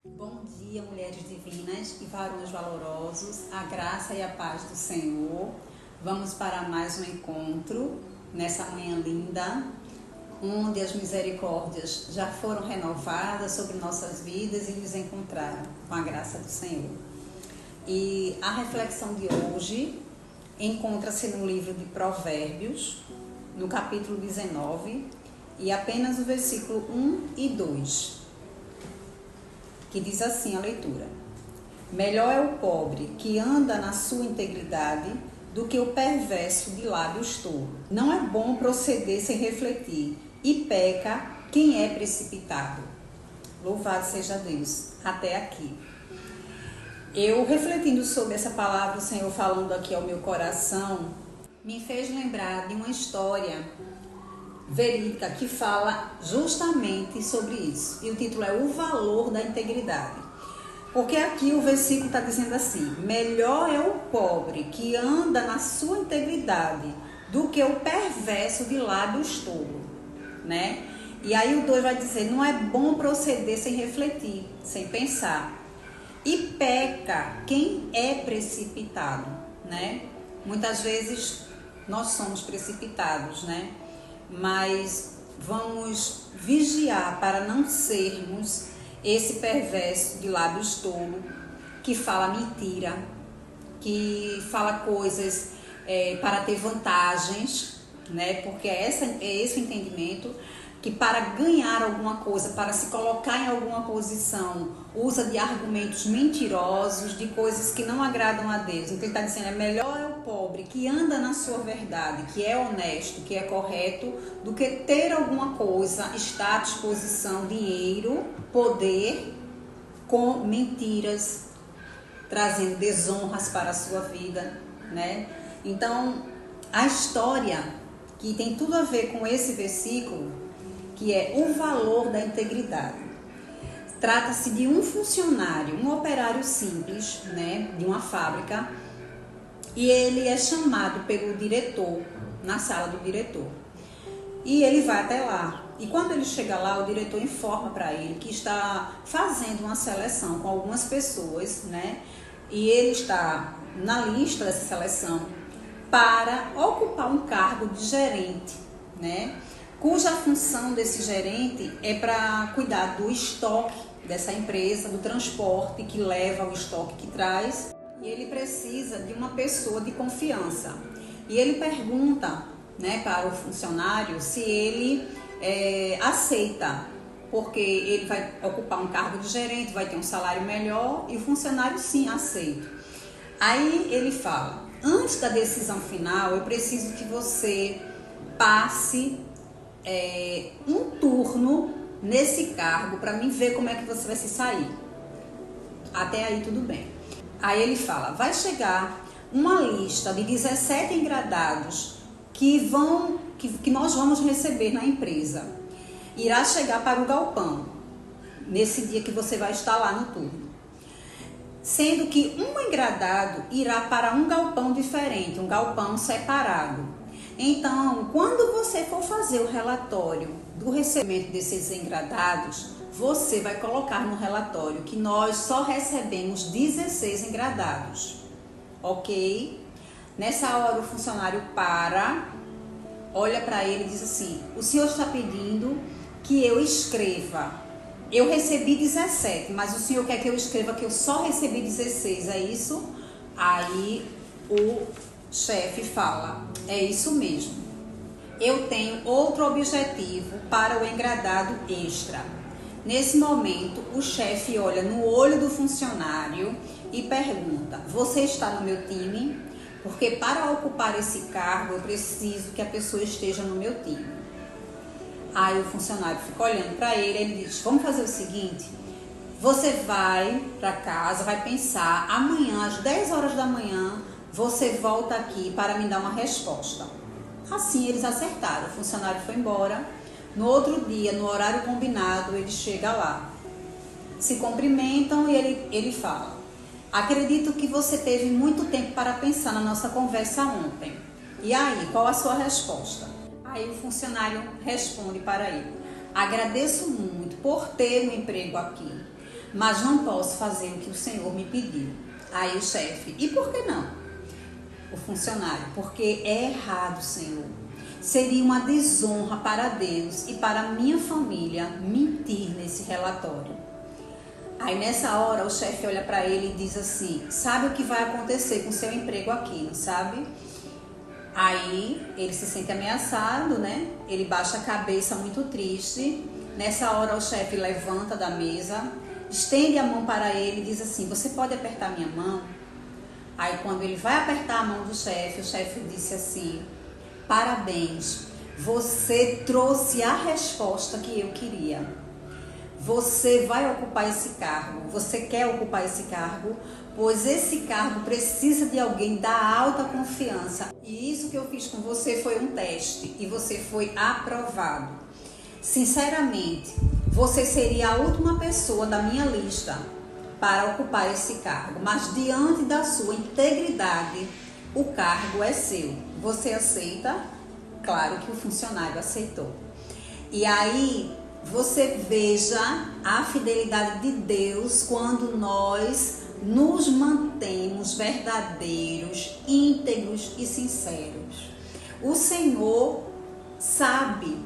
Bom dia, mulheres divinas e varões valorosos, a graça e a paz do Senhor. Vamos para mais um encontro nessa manhã linda, onde as misericórdias já foram renovadas sobre nossas vidas e nos encontraram com a graça do Senhor. E a reflexão de hoje encontra-se no livro de Provérbios, no capítulo 19, e apenas o versículo 1 e 2. Que diz assim a leitura: melhor é o pobre que anda na sua integridade do que o perverso de lábios tolos. Não é bom proceder sem refletir, e peca quem é precipitado. Louvado seja Deus. Até aqui. Eu refletindo sobre essa palavra, o Senhor falando aqui ao meu coração, me fez lembrar de uma história verídica que fala justamente sobre isso. E o título é O Valor da Integridade. Porque aqui o versículo está dizendo assim: melhor é o pobre que anda na sua integridade do que o perverso de lábios tolos, né? E aí o 2 vai dizer: não é bom proceder sem refletir, sem pensar. E peca quem é precipitado, né? Muitas vezes nós somos precipitados, né? Mas vamos vigiar para não sermos esse perverso de lábios tolos que fala mentira, que fala coisas para ter vantagens, né? Porque é esse o entendimento, que para ganhar alguma coisa, para se colocar em alguma posição, usa de argumentos mentirosos, de coisas que não agradam a Deus. Então ele está dizendo, é melhor é o pobre que anda na sua verdade, que é honesto, que é correto, do que ter alguma coisa, status, posição, dinheiro, poder, com mentiras, trazendo desonras para a sua vida, né? Então, a história que tem tudo a ver com esse versículo, que é o valor da integridade. Trata-se de um funcionário, um operário simples, né, de uma fábrica, e ele é chamado pelo diretor, na sala do diretor. E ele vai até lá. E quando ele chega lá, o diretor informa para ele que está fazendo uma seleção com algumas pessoas, né, e ele está na lista dessa seleção para ocupar um cargo de gerente, né, cuja função desse gerente é para cuidar do estoque dessa empresa, do transporte que leva o estoque que traz, e ele precisa de uma pessoa de confiança. E ele pergunta, né, para o funcionário se ele aceita, porque ele vai ocupar um cargo de gerente, vai ter um salário melhor, e o funcionário sim aceita. Aí ele fala: antes da decisão final, eu preciso que você passe um turno nesse cargo para mim ver como é que você vai se sair. Até aí tudo bem. Aí ele fala: vai chegar uma lista de 17 engradados que nós vamos receber na empresa. Irá chegar para o galpão nesse dia que você vai estar lá no turno. Sendo que um engradado irá para um galpão diferente, um galpão separado. Então, quando você for fazer o relatório do recebimento desses engradados, você vai colocar no relatório que nós só recebemos 16 engradados, ok? Nessa hora o funcionário olha para ele e diz assim: o senhor está pedindo que eu escreva, eu recebi 17, mas o senhor quer que eu escreva que eu só recebi 16, é isso? Aí o chefe fala: é isso mesmo, eu tenho outro objetivo para o engradado extra. Nesse momento, o chefe olha no olho do funcionário e pergunta: você está no meu time? Porque para ocupar esse cargo, eu preciso que a pessoa esteja no meu time. Aí o funcionário fica olhando para ele, ele diz: vamos fazer o seguinte, você vai para casa, vai pensar, amanhã às 10 horas da manhã, você volta aqui para me dar uma resposta. Assim eles acertaram, o funcionário foi embora. No outro dia, no horário combinado, ele chega lá. Se cumprimentam e ele fala: acredito que você teve muito tempo para pensar na nossa conversa ontem. E aí, qual a sua resposta? Aí o funcionário responde para ele: agradeço muito por ter um emprego aqui, mas não posso fazer o que o Senhor me pediu. Aí o chefe, e por que não? O funcionário, porque é errado, Senhor. Seria uma desonra para Deus e para a minha família mentir nesse relatório. Aí nessa hora o chefe olha para ele e diz assim, sabe o que vai acontecer com o seu emprego aqui, não sabe? Aí ele se sente ameaçado, né? Ele baixa a cabeça muito triste. Nessa hora o chefe levanta da mesa, estende a mão para ele e diz assim, você pode apertar minha mão? Aí quando ele vai apertar a mão do chefe, o chefe disse assim, parabéns, você trouxe a resposta que eu queria. Você vai ocupar esse cargo, você quer ocupar esse cargo, pois esse cargo precisa de alguém da alta confiança. E isso que eu fiz com você foi um teste e você foi aprovado. Sinceramente, você seria a última pessoa da minha lista para ocupar esse cargo, mas diante da sua integridade, o cargo é seu. Você aceita? Claro que o funcionário aceitou. E aí você veja a fidelidade de Deus quando nós nos mantemos verdadeiros, íntegros e sinceros. O Senhor sabe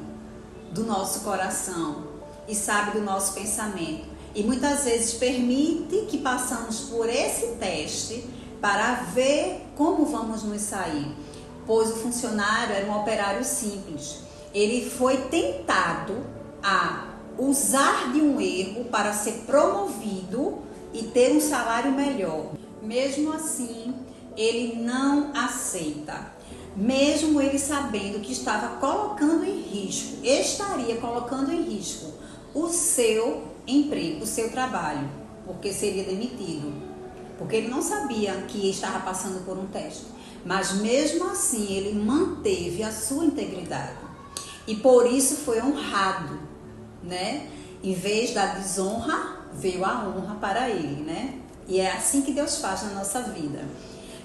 do nosso coração e sabe do nosso pensamento. E muitas vezes permite que passamos por esse teste para ver como vamos nos sair. Pois o funcionário era um operário simples. Ele foi tentado a usar de um erro para ser promovido e ter um salário melhor. Mesmo assim, ele não aceita. Mesmo ele sabendo que estava colocando em risco, estaria colocando em risco o seu emprego, o seu trabalho, porque seria demitido. Porque ele não sabia que estava passando por um teste. Mas mesmo assim, ele manteve a sua integridade. E por isso foi honrado, né? Em vez da desonra, veio a honra para ele, né? E é assim que Deus faz na nossa vida.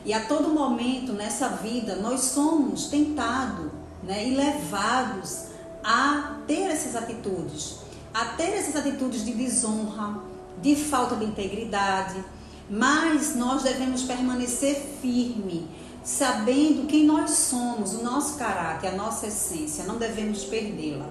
E a todo momento nessa vida nós somos tentados, né? E levados a ter essas atitudes. A ter essas atitudes de desonra, de falta de integridade. Mas nós devemos permanecer firme, sabendo quem nós somos, o nosso caráter, a nossa essência, não devemos perdê-la.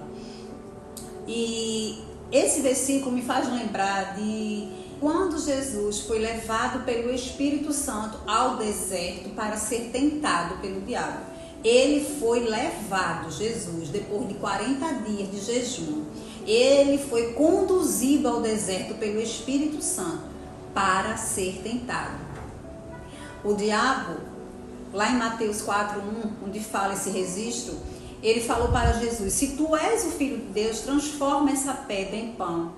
E esse versículo me faz lembrar de quando Jesus foi levado pelo Espírito Santo ao deserto para ser tentado pelo diabo. Ele foi levado, Jesus, depois de 40 dias de jejum, ele foi conduzido ao deserto pelo Espírito Santo para ser tentado. O diabo, lá em Mateus 4:1, onde fala esse registro, ele falou para Jesus, se tu és o Filho de Deus, transforma essa pedra em pão.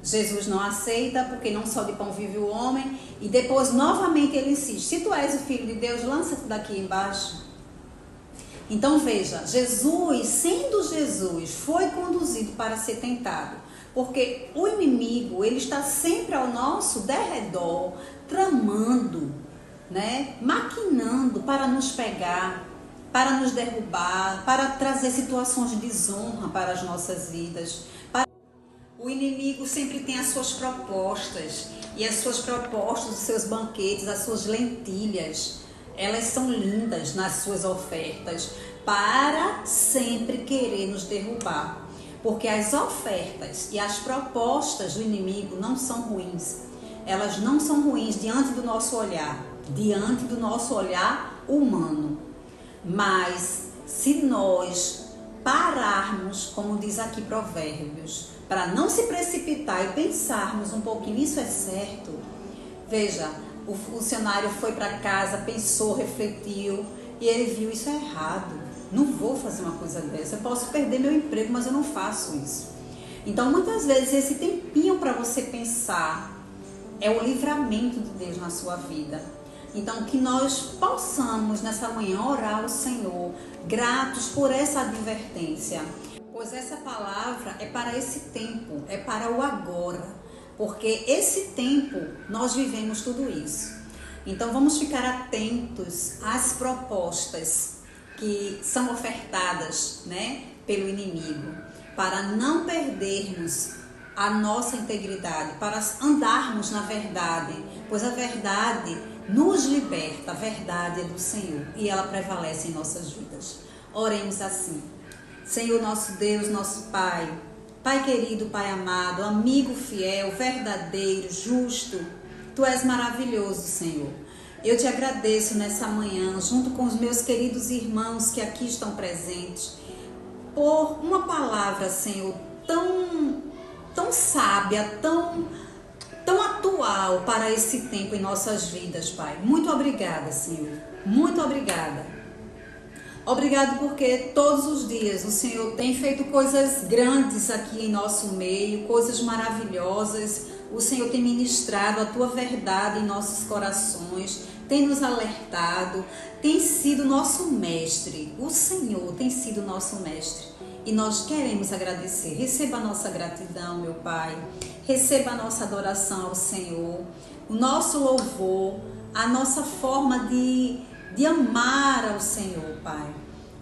Jesus não aceita, porque não só de pão vive o homem, e depois novamente ele insiste, se tu és o Filho de Deus, lança-te daqui embaixo. Então veja, Jesus, sendo Jesus, foi conduzido para ser tentado, porque o inimigo, ele está sempre ao nosso derredor, tramando, né, maquinando para nos pegar, para nos derrubar, para trazer situações de desonra para as nossas vidas. O inimigo sempre tem as suas propostas, e as suas propostas, os seus banquetes, as suas lentilhas, elas são lindas nas suas ofertas, para sempre querer nos derrubar. Porque as ofertas e as propostas do inimigo não são ruins. Elas não são ruins diante do nosso olhar humano. Mas se nós pararmos, como diz aqui Provérbios, para não se precipitar e pensarmos um pouquinho, isso é certo? Veja, o funcionário foi para casa, pensou, refletiu e ele viu, isso é errado. Não vou fazer uma coisa dessa, eu posso perder meu emprego, mas eu não faço isso. Então, muitas vezes, esse tempinho para você pensar é o livramento de Deus na sua vida. Então, que nós possamos, nessa manhã, orar ao Senhor, gratos por essa advertência. Pois essa palavra é para esse tempo, é para o agora. Porque esse tempo, nós vivemos tudo isso. Então, vamos ficar atentos às propostas que são ofertadas, né, pelo inimigo, para não perdermos a nossa integridade, para andarmos na verdade, pois a verdade nos liberta, a verdade é do Senhor e ela prevalece em nossas vidas. Oremos assim. Senhor nosso Deus, nosso Pai, Pai querido, Pai amado, amigo fiel, verdadeiro, justo, Tu és maravilhoso, Senhor. Eu te agradeço nessa manhã, junto com os meus queridos irmãos que aqui estão presentes, por uma palavra, Senhor, tão sábia, tão atual para esse tempo em nossas vidas, Pai. Muito obrigada, Senhor. Muito obrigada. Obrigado porque todos os dias o Senhor tem feito coisas grandes aqui em nosso meio, coisas maravilhosas. O Senhor tem ministrado a Tua verdade em nossos corações, tem nos alertado, tem sido nosso mestre. O Senhor tem sido nosso mestre e nós queremos agradecer. Receba a nossa gratidão, meu Pai. Receba a nossa adoração ao Senhor, o nosso louvor, a nossa forma de amar ao Senhor, Pai.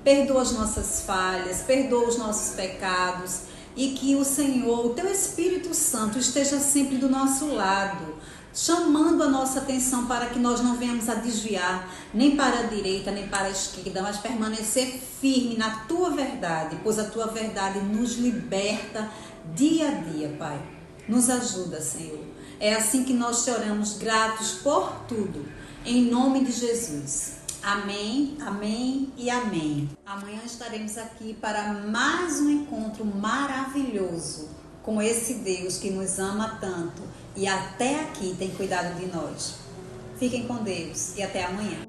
Perdoa as nossas falhas, perdoa os nossos pecados e que o Senhor, o Teu Espírito Santo, esteja sempre do nosso lado, chamando a nossa atenção para que nós não venhamos a desviar nem para a direita, nem para a esquerda, mas permanecer firme na Tua verdade, pois a Tua verdade nos liberta dia a dia, Pai. Nos ajuda, Senhor. É assim que nós te oramos, gratos por tudo, em nome de Jesus. Amém, amém e amém. Amanhã estaremos aqui para mais um encontro maravilhoso com esse Deus que nos ama tanto e até aqui tem cuidado de nós. Fiquem com Deus e até amanhã.